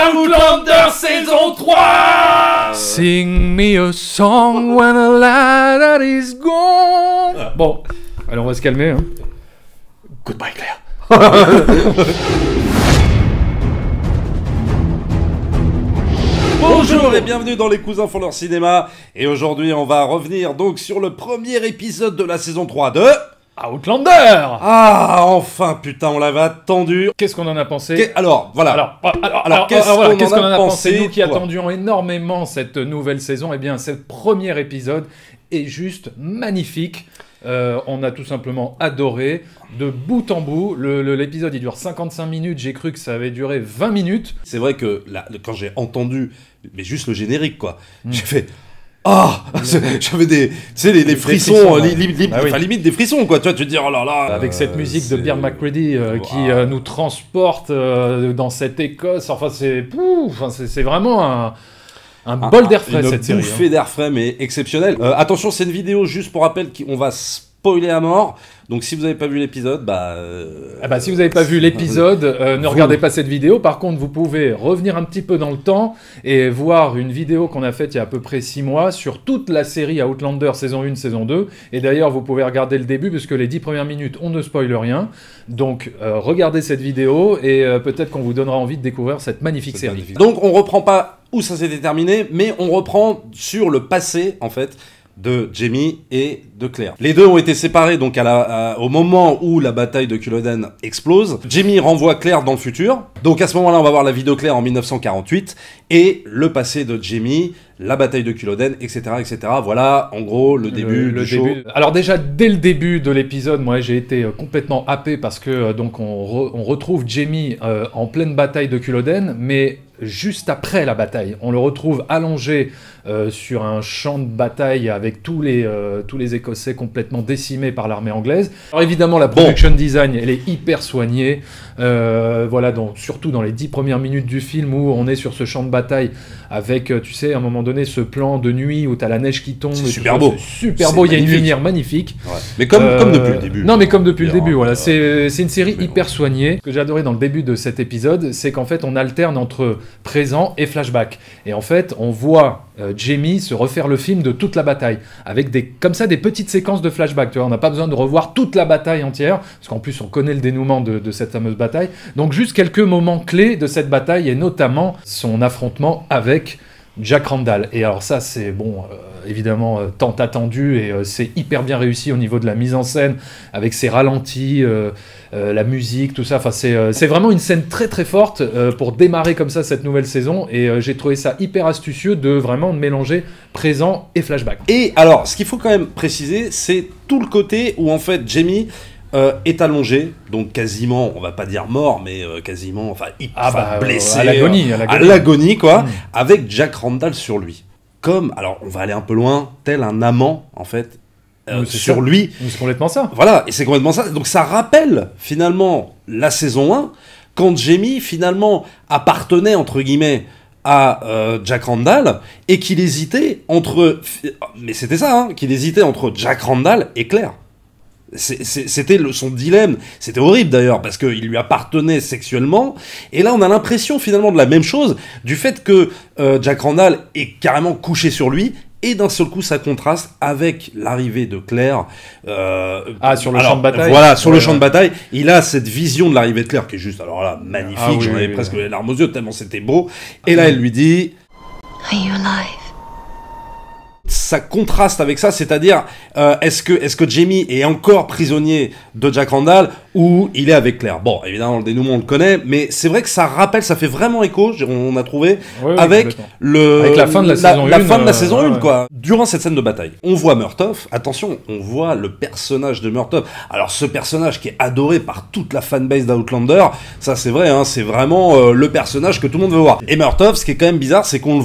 Outlander saison 3. Sing me a song when the light is gone. Bon, allez, on va se calmer. Hein. Goodbye, Claire. Bonjour et bienvenue dans Les Cousins font leur cinéma. Et aujourd'hui, on va revenir donc sur le premier épisode de la saison 3 de... Outlander. Ah, enfin, putain, on l'avait attendu. Qu'est-ce qu'on en a pensé? Alors, voilà. Alors, qu'est-ce qu'on en a pensé, nous qui attendions énormément cette nouvelle saison? Eh bien, ce premier épisode est juste magnifique. On a tout simplement adoré de bout en bout. L'épisode il dure 55 minutes, j'ai cru que ça avait duré 20 minutes. C'est vrai que là, quand j'ai entendu, mais juste le générique quoi, j'ai fait... Ah, j'avais des, tu sais, les frissons, ouais. limite des frissons quoi, tu vois, tu te dis oh là là. Avec cette musique de Bear McCready qui nous transporte dans cette Écosse, enfin c'est vraiment un bol d'air frais cette série. Une bouffée d'air frais mais exceptionnelle. Attention, c'est une vidéo juste pour rappel on va spoiler à mort. Donc si vous n'avez pas vu l'épisode, si vous n'avez pas vu l'épisode, ne regardez pas cette vidéo. Par contre, vous pouvez revenir un petit peu dans le temps et voir une vidéo qu'on a faite il y a à peu près 6 mois sur toute la série Outlander saison 1, saison 2. Et d'ailleurs, vous pouvez regarder le début puisque les 10 premières minutes, on ne spoile rien. Donc regardez cette vidéo et peut-être qu'on vous donnera envie de découvrir cette magnifique série. Donc on reprend pas où ça s'était terminé, mais on reprend sur le passé en fait de Jamie et de Claire. Les deux ont été séparés donc au moment où la bataille de Culloden explose. Jamie renvoie Claire dans le futur. Donc à ce moment-là, on va voir la vie de Claire en 1948 et le passé de Jamie, la bataille de Culloden, etc., etc. Voilà, en gros, le début du show. Alors déjà, dès le début de l'épisode, moi j'ai été complètement happé parce que donc on retrouve Jamie en pleine bataille de Culloden, mais juste après la bataille. On le retrouve allongé sur un champ de bataille avec tous les Écossais complètement décimés par l'armée anglaise. Alors évidemment, la production design, elle est hyper soignée. Voilà, donc, surtout dans les 10 premières minutes du film où on est sur ce champ de bataille avec, tu sais, à un moment donné, ce plan de nuit où t'as la neige qui tombe. C'est super beau. C'est super beau, il y a une lumière magnifique. Ouais. Mais comme depuis le début. Non, mais comme depuis le début, voilà. C'est une série hyper soignée. Ce que j'ai adoré dans le début de cet épisode, c'est qu'en fait, on alterne entre présent et flashback. Et en fait, on voit Jamie se refaire le film de toute la bataille, avec des petites séquences de flashback. Tu vois, on n'a pas besoin de revoir toute la bataille entière, parce qu'en plus, on connaît le dénouement de cette fameuse bataille. Donc, juste quelques moments clés de cette bataille, et notamment son affrontement avec Jack Randall. Et alors ça, c'est évidemment tant attendu, et c'est hyper bien réussi au niveau de la mise en scène, avec ses ralentis, la musique, tout ça. Enfin, c'est vraiment une scène très très forte pour démarrer comme ça cette nouvelle saison, et j'ai trouvé ça hyper astucieux de vraiment mélanger présent et flashback. Et alors, ce qu'il faut quand même préciser, c'est tout le côté où en fait Jamie est allongé, donc quasiment, on va pas dire mort, mais quasiment, blessé, à l'agonie quoi, avec Jack Randall sur lui. Alors on va aller un peu loin, tel un amant en fait, sur lui. C'est complètement ça. Voilà, et c'est complètement ça. Donc ça rappelle finalement la saison 1, quand Jamie finalement appartenait entre guillemets à Jack Randall, et qu'il hésitait entre... Mais c'était ça, hein, qu'il hésitait entre Jack Randall et Claire. C'était son dilemme. C'était horrible d'ailleurs parce qu'il lui appartenait sexuellement, et là on a l'impression finalement de la même chose, du fait que Jack Randall est carrément couché sur lui, et d'un seul coup ça contraste avec l'arrivée de Claire sur le champ de bataille. Voilà, sur le champ de bataille, il a cette vision de l'arrivée de Claire qui est juste, alors là, magnifique. J'en avais presque les larmes aux yeux tellement c'était beau, et là elle lui dit Are you alive? Ça contraste avec ça, c'est-à-dire est-ce que Jamie est encore prisonnier de Jack Randall ou il est avec Claire? Bon, évidemment le dénouement on le connaît, mais c'est vrai que ça rappelle, ça fait vraiment écho, on a trouvé, avec la fin de la saison 1. Fin de la saison 1 quoi. Durant cette scène de bataille, on voit Murtaugh, attention, on voit le personnage de Murtaugh. Alors ce personnage qui est adoré par toute la fanbase d'Outlander, ça c'est vrai, hein, c'est vraiment le personnage que tout le monde veut voir. Et Murtaugh, ce qui est quand même bizarre, c'est qu'on le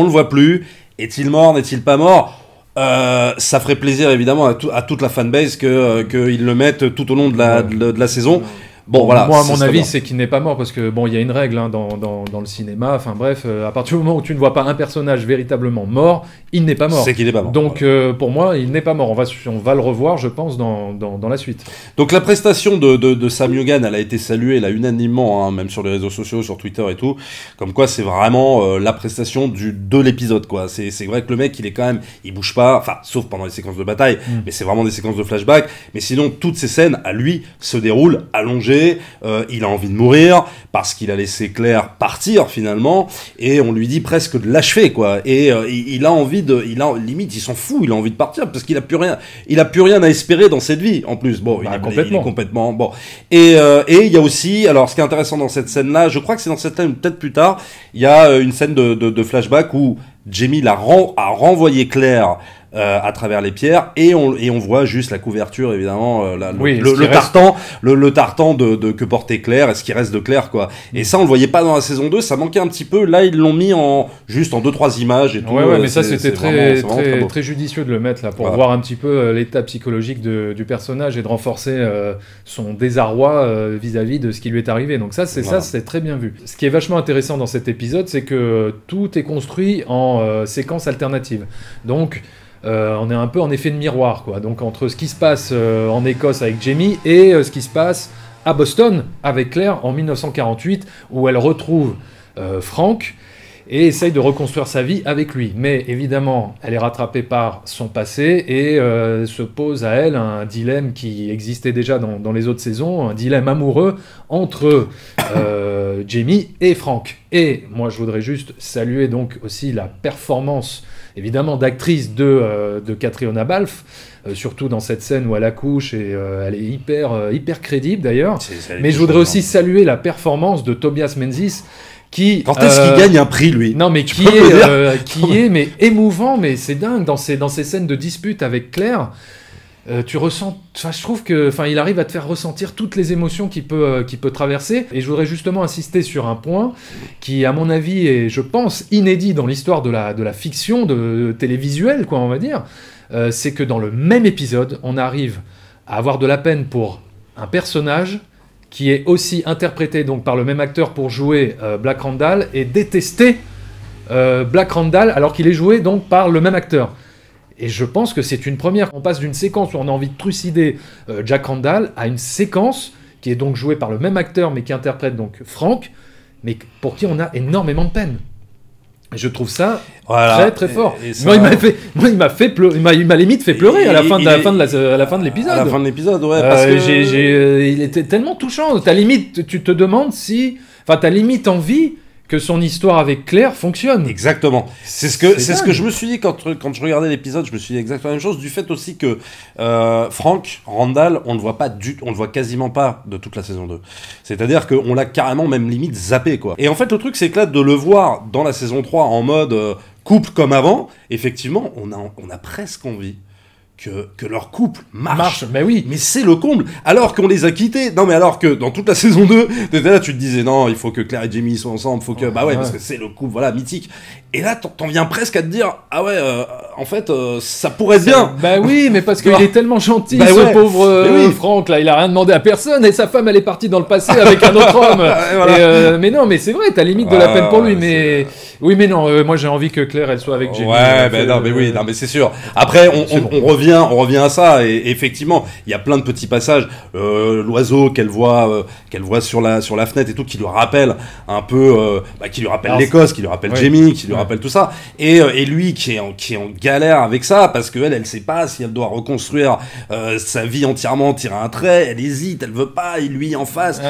voit plus. Est-il mort, n'est-il pas mort? Ça ferait plaisir évidemment à toute la fanbase qu'ils le mettent tout au long de la saison. Bon, voilà. Moi, à mon avis, c'est qu'il n'est pas mort parce que bon, il y a une règle hein, dans le cinéma. Enfin bref, à partir du moment où tu ne vois pas un personnage véritablement mort, il n'est pas mort. C'est qu'il n'est pas mort. Donc pour moi, il n'est pas mort. On va le revoir, je pense, dans la suite. Donc la prestation de Sam Heughan, elle a été saluée là unanimement, hein, même sur les réseaux sociaux, sur Twitter et tout. Comme quoi, c'est vraiment la prestation de l'épisode, quoi. C'est vrai que le mec, il bouge pas, enfin, sauf pendant les séquences de bataille, mais c'est vraiment des séquences de flashback. Mais sinon, toutes ces scènes, à lui, se déroulent allongées. Il a envie de mourir parce qu'il a laissé Claire partir finalement, et on lui dit presque de l'achever, quoi. Et il a envie limite, il s'en fout, il a envie de partir parce qu'il a plus rien à espérer dans cette vie. En plus, bon, il est complètement bon. Et il y a aussi, alors, ce qui est intéressant dans cette scène-là, je crois que c'est dans cette scène, peut-être plus tard, il y a une scène de flashback où Jamie a renvoyé Claire à travers les pierres, et on voit juste la couverture, évidemment, le tartan que portait Claire, et ce qui reste de Claire, quoi. Et ça, on le voyait pas dans la saison 2, ça manquait un petit peu. Là, ils l'ont mis juste en 2-3 images et tout. Ouais, mais ça, c'était très judicieux de le mettre là, pour voir un petit peu l'état psychologique du personnage et de renforcer son désarroi vis-à-vis de ce qui lui est arrivé. Donc ça, c'est très bien vu. Ce qui est vachement intéressant dans cet épisode, c'est que tout est construit en séquences alternatives. Donc on est un peu en effet de miroir, quoi. Donc entre ce qui se passe en Écosse avec Jamie et ce qui se passe à Boston avec Claire en 1948, où elle retrouve Frank et essaye de reconstruire sa vie avec lui. Mais évidemment, elle est rattrapée par son passé et se pose à elle un dilemme qui existait déjà dans les autres saisons, un dilemme amoureux entre Jamie et Frank. Et moi, je voudrais juste saluer donc aussi la performance évidemment d'actrice de Catriona Balfe, surtout dans cette scène où elle accouche, et elle est hyper crédible d'ailleurs. Mais je voudrais aussi saluer la performance de Tobias Menzies, qui... Quand est-ce qu'il gagne un prix, lui? Non, mais qui est mais émouvant, mais c'est dingue, dans ces scènes de dispute avec Claire. Tu ressens, je trouve que, il arrive à te faire ressentir toutes les émotions qu'il peut traverser. Et je voudrais justement insister sur un point qui, à mon avis, est, je pense, inédit dans l'histoire de la fiction, de télévisuelle, quoi, on va dire. C'est que dans le même épisode, on arrive à avoir de la peine pour un personnage qui est aussi interprété donc par le même acteur pour jouer Black Randall, et détester Black Randall alors qu'il est joué donc par le même acteur. Et je pense que c'est une première. On passe d'une séquence où on a envie de trucider Jack Randall à une séquence qui est donc jouée par le même acteur mais qui interprète donc Frank, mais pour qui on a énormément de peine. Et je trouve ça très très fort. Et ça... il m'a limite fait pleurer à la fin de l'épisode. À la fin de l'épisode, ouais. Parce que il était tellement touchant. T'as limite, tu te demandes si, t'as limite envie que son histoire avec Claire fonctionne. Exactement. C'est ce que je me suis dit quand je regardais l'épisode. Je me suis dit exactement la même chose, du fait aussi que Frank Randall, on le voit quasiment pas de toute la saison 2. C'est-à-dire qu'on l'a carrément même limite zappé, quoi. Et en fait, le truc, c'est que là, de le voir dans la saison 3 en mode couple comme avant, effectivement, on a presque envie que leur couple marche. Mais oui. Mais c'est le comble. Alors qu'on les a quittés. Non, mais alors que dans toute la saison 2, t'étais là, tu te disais, non, il faut que Claire et Jamie soient ensemble, parce que c'est le couple, voilà, mythique. Et là, t'en viens presque à te dire, ah ouais, en fait, ça pourrait être bien. Bah oui, mais parce qu'il est tellement gentil, pauvre Franck, là, il a rien demandé à personne, et sa femme, elle est partie dans le passé avec un autre homme. Voilà. Mais non, mais c'est vrai, t'as limite de la peine pour lui, mais... Oui, mais non, moi j'ai envie que Claire, elle soit avec Jamie. Ouais, mais c'est sûr. Après, on revient à ça, et effectivement, il y a plein de petits passages, l'oiseau qu'elle voit sur la fenêtre et tout, qui lui rappelle un peu, qui lui rappelle l'Écosse, qui lui rappelle Jamie, qui lui rappelle tout ça, et lui qui est en galère avec ça, parce qu'elle sait pas si elle doit reconstruire sa vie entièrement, tirer un trait, elle hésite, elle veut pas, et lui en face.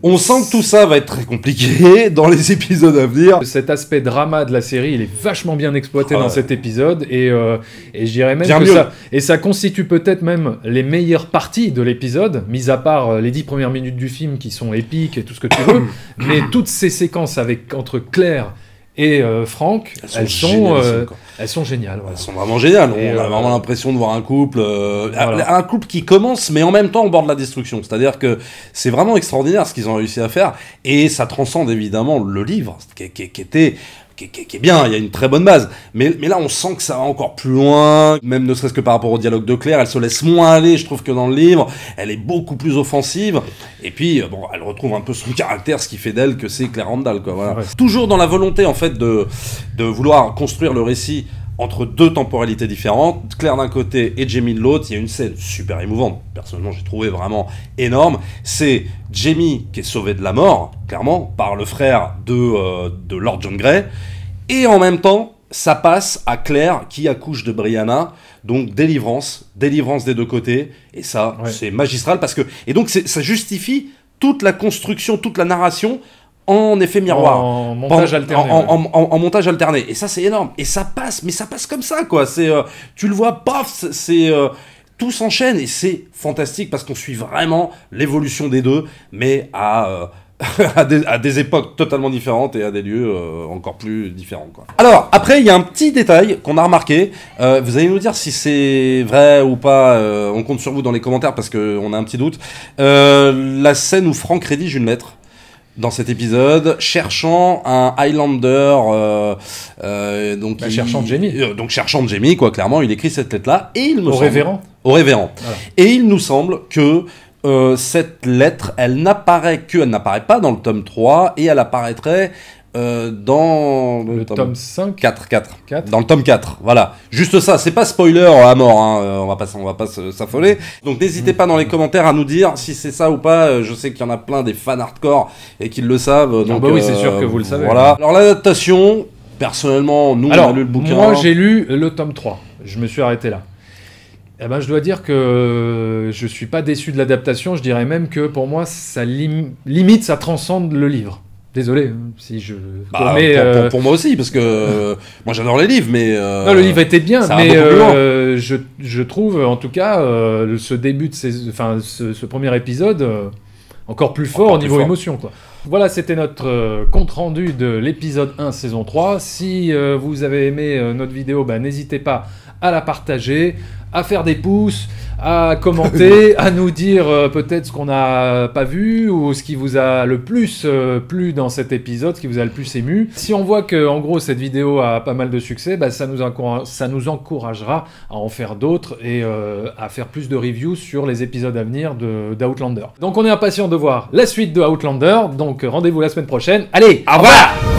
On sent que tout ça va être très compliqué dans les épisodes à venir. Cet aspect drama de la série, il est vachement bien exploité dans cet épisode, et je dirais même ça constitue peut-être même les meilleures parties de l'épisode, mis à part les 10 premières minutes du film qui sont épiques et tout ce que tu veux, mais toutes ces séquences entre Claire et Frank, elles sont géniales. Voilà. Elles sont vraiment géniales. On a vraiment l'impression de voir un couple, un couple qui commence, mais en même temps au bord de la destruction. C'est-à-dire que c'est vraiment extraordinaire ce qu'ils ont réussi à faire, et ça transcende évidemment le livre, qui était qui est bien, il y a une très bonne base. Mais là, on sent que ça va encore plus loin, même ne serait-ce que par rapport au dialogue de Claire, elle se laisse moins aller, je trouve, que dans le livre. Elle est beaucoup plus offensive. Et puis, bon, elle retrouve un peu son caractère, ce qui fait d'elle que c'est Claire Randall, quoi. Voilà. Ouais. Toujours dans la volonté, en fait, de vouloir construire le récit entre deux temporalités différentes, Claire d'un côté et Jamie de l'autre. Il y a une scène super émouvante, personnellement j'ai trouvé vraiment énorme, c'est Jamie qui est sauvé de la mort, clairement, par le frère de Lord John Grey, et en même temps, ça passe à Claire qui accouche de Brianna, donc délivrance des deux côtés, et ça, c'est magistral, parce que... Et donc ça justifie toute la construction, toute la narration, en effet miroir, en montage alterné, en montage alterné, et ça c'est énorme, et ça passe, mais ça passe comme ça, quoi. C'est tu le vois, paf, tout s'enchaîne, et c'est fantastique parce qu'on suit vraiment l'évolution des deux, mais à des époques totalement différentes et à des lieux encore plus différents, quoi. Alors après il y a un petit détail qu'on a remarqué, vous allez nous dire si c'est vrai ou pas, on compte sur vous dans les commentaires parce qu'on a un petit doute. La scène où Frank rédige une lettre dans cet épisode, cherchant un Highlander, cherchant Jamie. Donc cherchant Jamie, quoi, clairement, il écrit cette lettre-là, et il me semble... Au révérend. Voilà. Et il nous semble que cette lettre, elle n'apparaît pas dans le tome 3, et elle apparaîtrait dans le tome 5 4. Dans le tome 4, voilà. Juste ça, c'est pas spoiler à mort, hein. On va pas s'affoler. Donc n'hésitez pas dans les commentaires à nous dire si c'est ça ou pas. Je sais qu'il y en a plein des fans hardcore et qu'ils le savent. Donc, oui, c'est sûr que vous le savez. Voilà. Alors l'adaptation, personnellement, nous on a lu le bouquin. Moi j'ai lu le tome 3, je me suis arrêté là. Eh ben, je dois dire que je suis pas déçu de l'adaptation, je dirais même que pour moi ça limite, ça transcende le livre. Désolé si je pour moi aussi, parce que moi j'adore les livres, mais non, le livre était bien, mais je trouve en tout cas ce début de ce premier épisode encore plus fort au niveau émotion, quoi. Voilà, c'était notre compte rendu de l'épisode 1 saison 3. Si vous avez aimé notre vidéo, n'hésitez pas à la partager, à faire des pouces, à commenter, à nous dire peut-être ce qu'on n'a pas vu ou ce qui vous a le plus plu dans cet épisode, ce qui vous a le plus ému. Si on voit que en gros cette vidéo a pas mal de succès, ça nous encouragera à en faire d'autres et à faire plus de reviews sur les épisodes à venir d'Outlander. Donc on est impatient de voir la suite de Outlander, donc rendez-vous la semaine prochaine. Allez, au revoir!